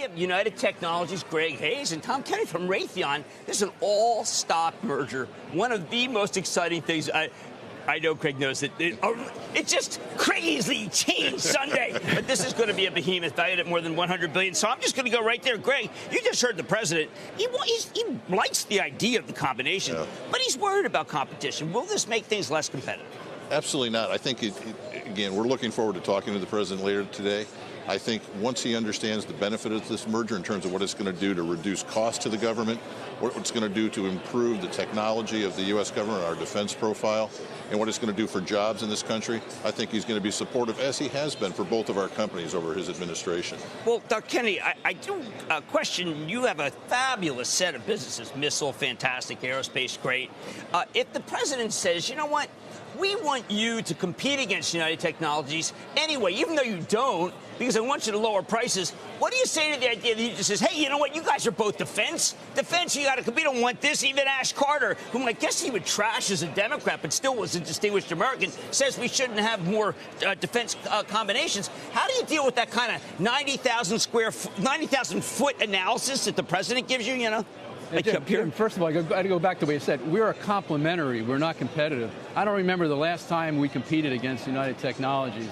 have United Technologies, Greg Hayes, and Tom Kenny from Raytheon. This is an all-stock merger. One of the most exciting things. I know Craig knows that it just crazily changed Sunday, but this is going to be a behemoth valued at more than $100 billion. So I'm just going to go right there. Greg, you just heard the president. He likes the idea of the combination, but he's worried about competition. Will this make things less competitive? Absolutely not. I think, again, we're looking forward to talking to the president later today. I think once he understands the benefit of this merger in terms of what it's going to do to reduce costs to the government, what it's going to do to improve the technology of the U.S. government, our defense profile, and what it's going to do for jobs in this country, I think he's going to be supportive, as he has been for both of our companies over his administration. Well, Dr. Kennedy, I do question, you have a fabulous set of businesses, missile, fantastic, aerospace, great. If the president says, you know what, we want you to compete against United Technologies anyway, even though you don't, because I want you to lower prices. What do you say to the idea that he just says, hey, you know what, you guys are both defense, you got to compete, don't want this. Even Ash Carter, whom I guess he would trash as a Democrat, but still was a distinguished American, says we shouldn't have more defense combinations. How do you deal with that kind of 90,000 foot analysis that the president gives you, you know? Jim, first of all, I got to go back to what you said. We're complementary. We're not competitive. I don't remember the last time we competed against United Technologies.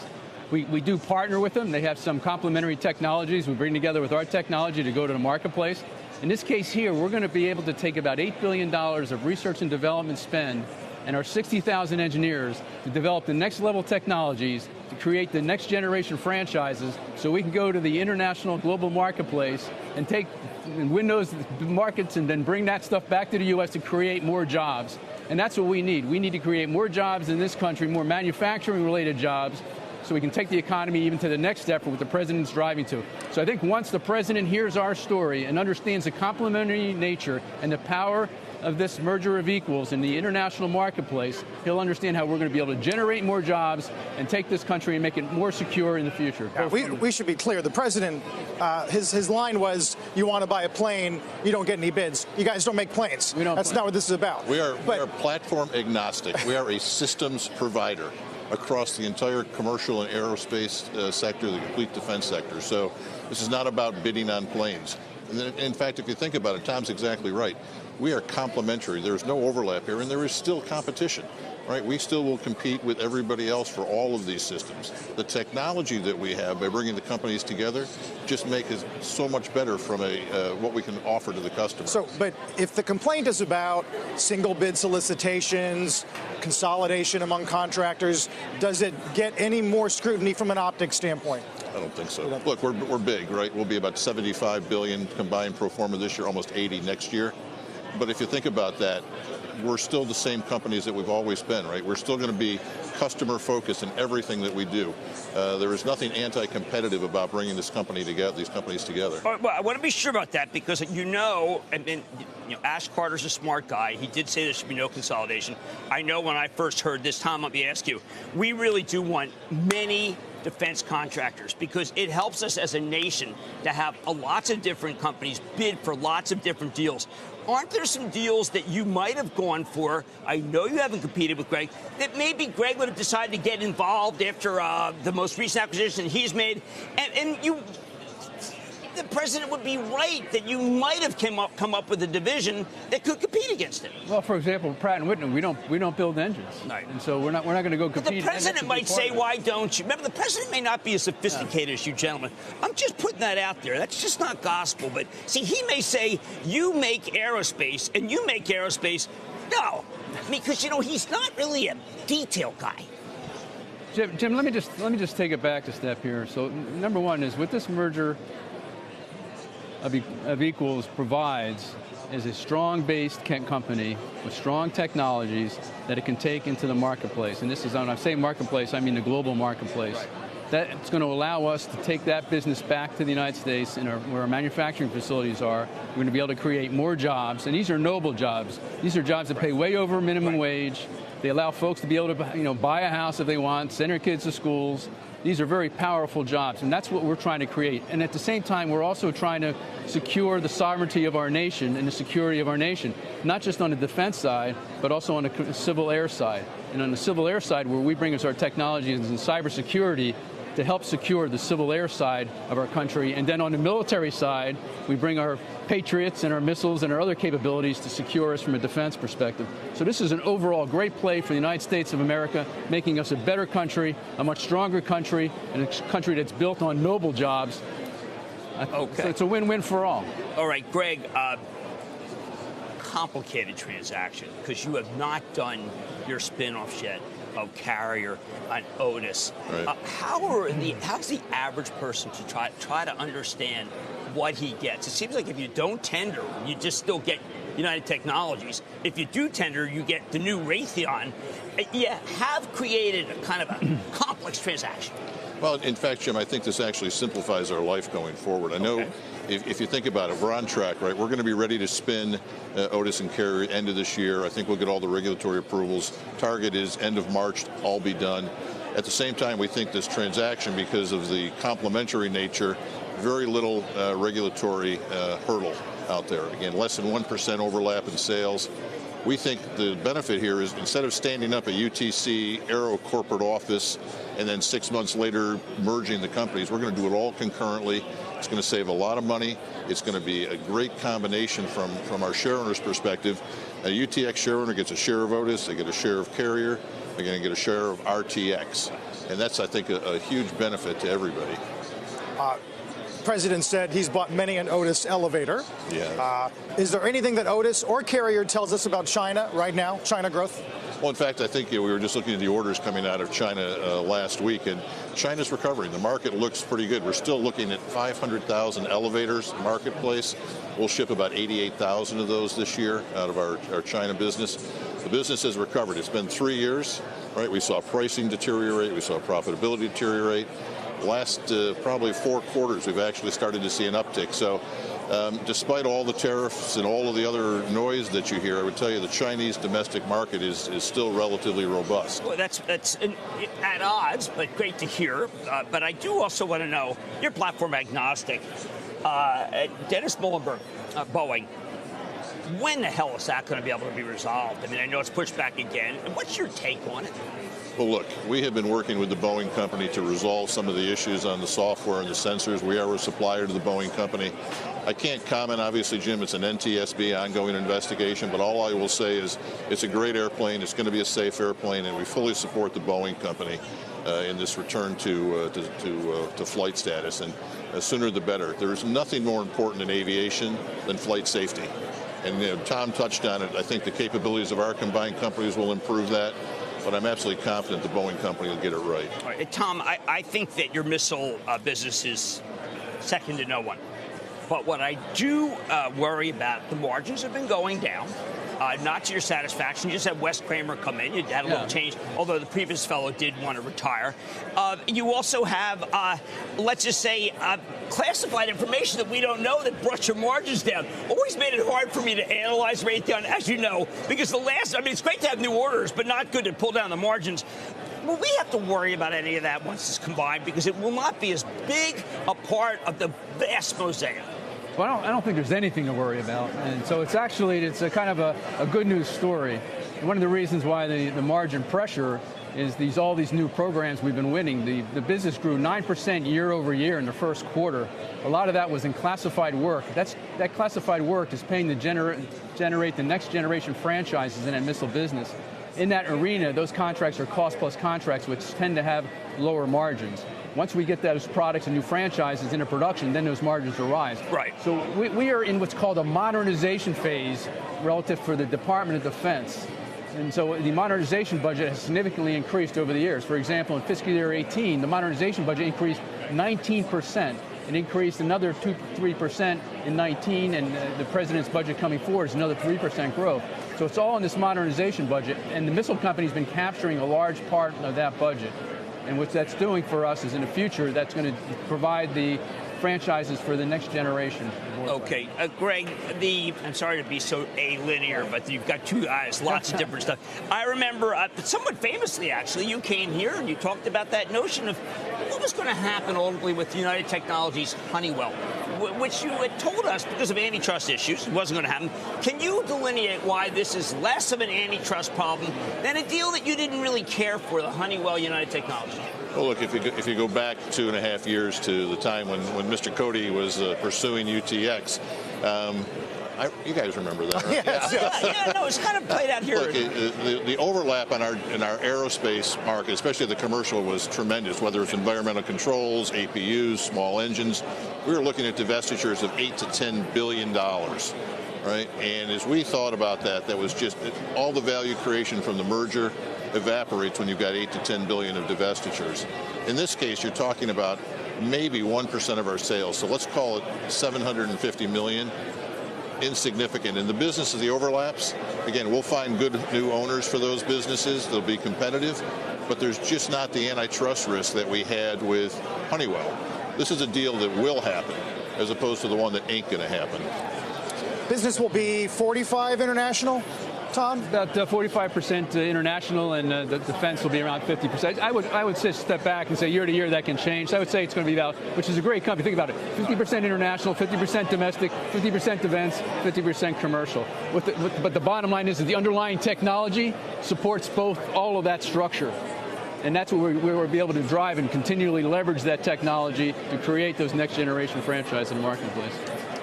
We do partner with them. They have some complementary technologies we bring together with our technology to go to the marketplace. In this case here, we're going to be able to take about $8 billion of research and development spend and our 60,000 engineers to develop the next level technologies to create the next generation franchises so we can go to the international global marketplace and win those markets and then bring that stuff back to the U.S. to create more jobs. And that's what we need. We need to create more jobs in this country, more manufacturing-related jobs, so we can take the economy even to the next step for what the president's driving to. So I think once the president hears our story and understands the complementary nature and the power of this merger of equals in the international marketplace, he'll understand how we're going to be able to generate more jobs and take this country and make it more secure in the future. Yeah, we should be clear. The president, his line was, you want to buy a plane, you don't get any bids. You guys don't make planes. That's not what this is about. We are platform agnostic. We are a systems provider across the entire commercial and aerospace sector, the complete defense sector. So this is not about bidding on planes. And then, in fact, if you think about it, Tom's exactly right. We are complementary. There's no overlap here, and there is still competition, right? We still will compete with everybody else for all of these systems. The technology that we have by bringing the companies together just make it so much better from what we can offer to the customer. So, but if the complaint is about single bid solicitations, consolidation among contractors, does it get any more scrutiny from an optics standpoint? I don't think so. Look, we're big, right? We'll be about $75 billion combined pro forma this year, almost 80 next year. But if you think about that, we're still the same companies that we've always been, right? We're still going to be customer-focused in everything that we do. There is nothing anti-competitive about bringing these companies together. Well, I want to be sure about that because Ash Carter's a smart guy. He did say there should be no consolidation. I know when I first heard this, Tom, let me ask you, we really do want many defense contractors because it helps us as a nation to have lots of different companies bid for lots of different deals. Aren't there some deals that you might have gone for? I know you haven't competed with Greg, that maybe Greg would have decided to get involved after the most recent acquisition he's made, and the president would be right that you might have come up with a division that could compete against him. Well, for example, Pratt & Whitney, we don't build engines, right. And so we're not going to go compete. But the president might say, "Why don't you?" Remember, the president may not be as sophisticated as you gentlemen. I'm just putting that out there. That's just not gospel. But see, he may say, "You make aerospace, and you make aerospace." No, because he's not really a detail guy. Jim, let me just take it back a step here. So, number one is with this merger of equals provides is a strong-based company with strong technologies that it can take into the marketplace. And this is, when I say marketplace, I mean the global marketplace. Right. That's going to allow us to take that business back to the United States and where our manufacturing facilities are. We're going to be able to create more jobs, and these are noble jobs. These are jobs that pay way over minimum wage. They allow folks to be able to buy a house if they want, send their kids to schools. These are very powerful jobs, and that's what we're trying to create. And at the same time, we're also trying to secure the sovereignty of our nation and the security of our nation, not just on the defense side, but also on the civil air side. And on the civil air side, where we bring us our technologies and cybersecurity, to help secure the civil air side of our country. And then on the military side, we bring our Patriots and our missiles and our other capabilities to secure us from a defense perspective. So this is an overall great play for the United States of America, making us a better country, a much stronger country, and a country that's built on noble jobs. Okay. So it's a win-win for all. All right, Greg, complicated transaction because you have not done your spin-offs yet of Carrier and Otis. Right. How's the average person to try to understand what he gets? It seems like if you don't tender, you just still get United Technologies. If you do tender, you get the new Raytheon. You have created a kind of a complex transaction. Well, in fact, Jim, I think this actually simplifies our life going forward. I know if you think about it, we're on track, right? We're going to be ready to spin Otis and Carrier end of this year. I think we'll get all the regulatory approvals. Target is end of March, all be done. At the same time, we think this transaction, because of the complementary nature, very little regulatory hurdle out there. Again, less than 1% overlap in sales. We think the benefit here is instead of standing up a UTC Aero corporate office and then 6 months later merging the companies, we're going to do it all concurrently. It's going to save a lot of money. It's going to be a great combination from our shareowners' perspective. A UTX shareowner gets a share of Otis, they get a share of Carrier, they're going to get a share of RTX. And that's, I think, a huge benefit to everybody. President said he's bought many an Otis elevator. Yeah. Is there anything that Otis or Carrier tells us about China right now, China growth? Well, in fact, I think we were just looking at the orders coming out of China last week, and China's recovering. The market looks pretty good. We're still looking at 500,000 elevators in the marketplace. We'll ship about 88,000 of those this year out of our China business. The business has recovered. It's been 3 years, right? We saw pricing deteriorate. We saw profitability deteriorate. Last probably 4 quarters, we've actually started to see an uptick. So despite all the tariffs and all of the other noise that you hear, I would tell you the Chinese domestic market is still relatively robust. Well, that's at odds, but great to hear. But I do also want to know, you're platform agnostic. Dennis Muhlenberg, Boeing, when the hell is that going to be able to be resolved? I mean, I know it's pushed back again. What's your take on it? Well, look, we have been working with the Boeing company to resolve some of the issues on the software and the sensors. We are a supplier to the Boeing company. I can't comment, obviously, Jim, it's an NTSB ongoing investigation, but all I will say is it's a great airplane, it's going to be a safe airplane, and we fully support the Boeing company in this return to flight status, and sooner the better. There's nothing more important in aviation than flight safety. And Tom touched on it. I think the capabilities of our combined companies will improve that. But I'm absolutely confident the Boeing company will get it right. All right. Tom, I think that your missile business is second to no one. But what I do worry about, the margins have been going down. Not to your satisfaction. You just had Wes Kramer come in. You had a little change, although the previous fellow did want to retire. You also have, let's just say, classified information that we don't know that brought your margins down. Always made it hard for me to analyze Raytheon, as you know, because it's great to have new orders, but not good to pull down the margins. Will we have to worry about any of that once it's combined? Because it will not be as big a part of the vast mosaic. Well, I don't think there's anything to worry about. And so it's a kind of a good news story. And one of the reasons why the margin pressure is all these new programs we've been winning. The business grew 9% year over year in the first quarter. A lot of that was in classified work. That classified work is paying to generate the next generation franchises in that missile business. In that arena, those contracts are cost-plus contracts, which tend to have lower margins. Once we get those products and new franchises into production, then those margins will rise. Right. So we are in what's called a modernization phase relative for the Department of Defense. And so the modernization budget has significantly increased over the years. For example, in fiscal year 18, the modernization budget increased 19%. It increased another 2-3% in 19, and the president's budget coming forward is another 3% growth. So it's all in this modernization budget, and the missile company's been capturing a large part of that budget. And what that's doing for us is in the future, that's going to provide the franchises for the next generation. Okay, Greg, I'm sorry to be so linear, but you've got two guys, lots of different stuff. I remember, somewhat famously, actually, you came here and you talked about that notion of what was going to happen ultimately with United Technologies Honeywell. which you had told us because of antitrust issues, it wasn't going to happen. Can you delineate why this is less of an antitrust problem than a deal that you didn't really care for, the Honeywell United Technologies? Well, look, if you go back 2.5 years to the time when Mr. Cody was pursuing UTX, you guys remember that, right? Yeah, no, it's kind of played out here. Look, the overlap in our aerospace market, especially the commercial, was tremendous, whether it's environmental controls, APUs, small engines. We were looking at divestitures of $8 to $10 billion, right? And as we thought about that, that was just all the value creation from the merger evaporates when you've got 8 to 10 billion of divestitures. In this case, you're talking about maybe 1% of our sales. So let's call it 750 million. Insignificant. In the business of the overlaps, again, we'll find good new owners for those businesses. They'll be competitive, but there's just not the antitrust risk that we had with Honeywell. This is a deal that will happen, as opposed to the one that ain't going to happen. Business will be 45 international, Tom? About 45% international, and the defense will be around 50%. I would say step back and say year to year that can change. So I would say it's going to be about, which is a great company. Think about it: 50% international, 50% domestic, 50% defense, 50% commercial. But the bottom line is that the underlying technology supports all of that structure. And that's what we'll be able to drive and continually leverage that technology to create those next generation franchises in the marketplace.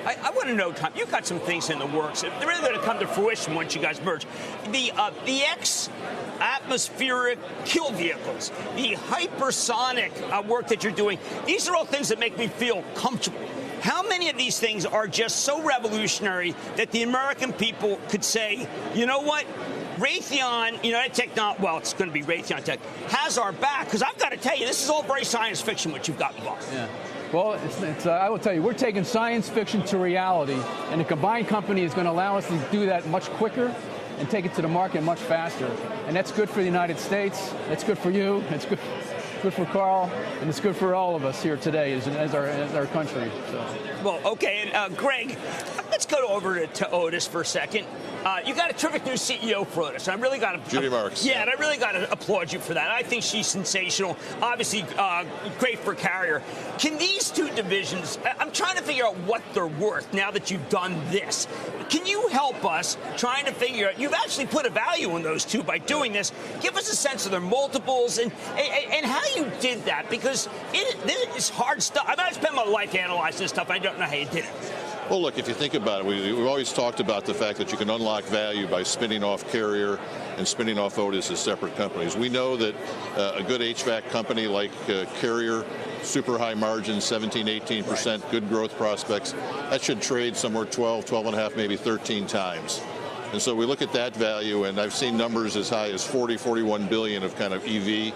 I want to know, Tom, you've got some things in the works. They're really going to come to fruition once you guys merge. The atmospheric kill vehicles, the hypersonic work that you're doing, these are all things that make me feel comfortable. How many of these things are just so revolutionary that the American people could say, you know what? Raytheon, United Technology, well, it's going to be Raytheon Tech, has our back. Because I've got to tell you, this is all very science fiction, what you've got involved. Yeah. Well, I will tell you, we're taking science fiction to reality, and the combined company is going to allow us to do that much quicker and take it to the market much faster. And that's good for the United States. That's good for you. It's good for Carl, and it's good for all of us here today as our country. So. Well, okay, and Greg, let's go over to Otis for a second. You got a terrific new CEO for Otis. I really got to Judy Marks. Yeah, and I really got to applaud you for that. I think she's sensational. Obviously, great for Carrier. Can these two divisions? I'm trying to figure out what they're worth now that you've done this. Can you help us trying to figure out? You've actually put a value on those two by doing this. Give us a sense of their multiples and how you did that, because this is hard stuff. I've spent my life analyzing this stuff. I don't know how you did it. Well, look, if you think about it, we've always talked about the fact that you can unlock value by spinning off Carrier and spinning off Otis as separate companies. We know that a good HVAC company like Carrier, super high margins, 17, 18%, good growth prospects, that should trade somewhere 12, 12.5, maybe 13 times. And so we look at that value, and I've seen numbers as high as 40, 41 billion of kind of EV.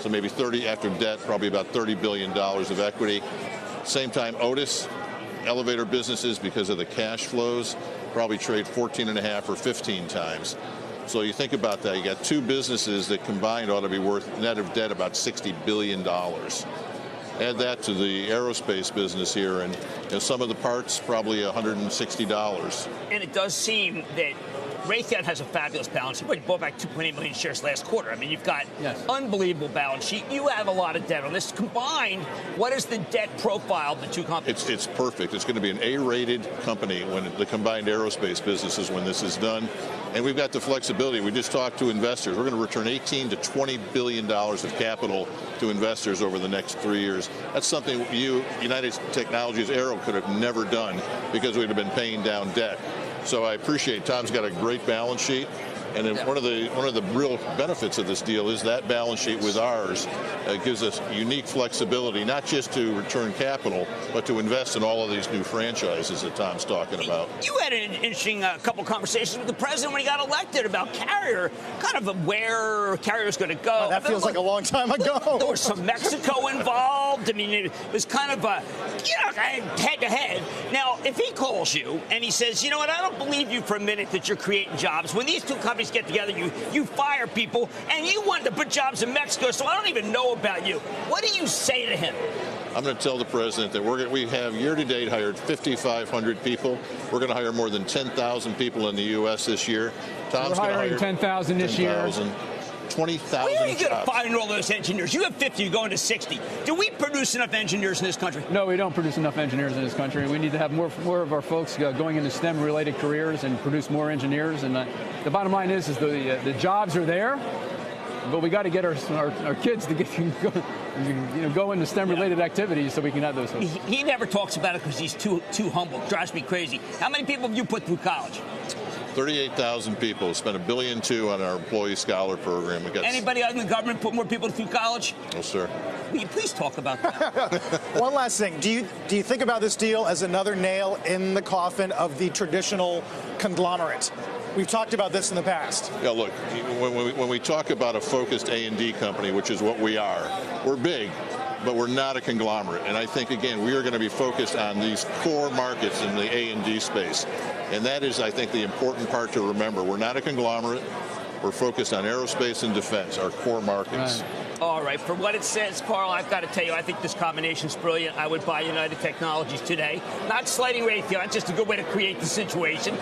So maybe 30 after debt, probably about $30 billion of equity. Same time, Otis, elevator businesses, because of the cash flows, probably trade 14.5 or 15 times. So you think about that, you got two businesses that combined ought to be worth, net of debt, about $60 billion. Add that to the aerospace business here, and some of the parts, probably $160. And it does seem that Raytheon has a fabulous balance sheet. You bought back 2.8 million shares last quarter. I mean, you've got unbelievable balance sheet. You have a lot of debt on this. Combined, what is the debt profile of the two companies? It's perfect. It's going to be an A-rated company when the combined aerospace businesses when this is done. And we've got the flexibility. We just talked to investors. We're going to return $18 to $20 billion of capital to investors over the next 3 years. That's something United Technologies Aero could have never done because we'd have been paying down debt. So I appreciate Tom's got a great balance sheet. And one of the real benefits of this deal is that balance sheet with ours gives us unique flexibility, not just to return capital, but to invest in all of these new franchises that Tom's talking about. You had an interesting couple conversations with the president when he got elected about Carrier, kind of where Carrier's going to go. Oh, that feels like a long time ago. There was some Mexico involved. I mean, it was kind of head-to-head. Now, if he calls you and he says, you know what, I don't believe you for a minute that you're creating jobs. When these two companies get together, you fire people, and you want to put jobs in Mexico, so I don't even know about you. What do you say to him? I'm going to tell the president that we have year-to-date hired 5,500 people. We're going to hire more than 10,000 people in the U.S. this year. Tom's We're hiring 10,000 this year. 20,000 Where are you going to jobs. find all those engineers? You have 50, you're going to 60. Do we produce enough engineers in this country? No, we don't produce enough engineers in this country. We need to have more of our folks going into STEM-related careers and produce more engineers. And the bottom line is the jobs are there, but we got to get our kids to go into STEM-related activities so we can have those folks. He never talks about it because he's too humble. Drives me crazy. How many people have you put through college? 38,000 people. Spent $1.2 billion on our employee scholar program. We got Anybody other than the government put more people through college? No, sir. Will you please talk about that? One last thing. Do you think about this deal as another nail in the coffin of the traditional conglomerate? We've talked about this in the past. Yeah, look, when we talk about a focused A&D company, which is what we are, we're big, but we're not a conglomerate. And I think, again, we are going to be focused on these core markets in the A&D space. And that is, I think, the important part to remember. We're not a conglomerate. We're focused on aerospace and defense, our core markets. Right. All right. For what it says, Carl, I've got to tell you, I think this combination's brilliant. I would buy United Technologies today. Not slighting Raytheon, just a good way to create the situation.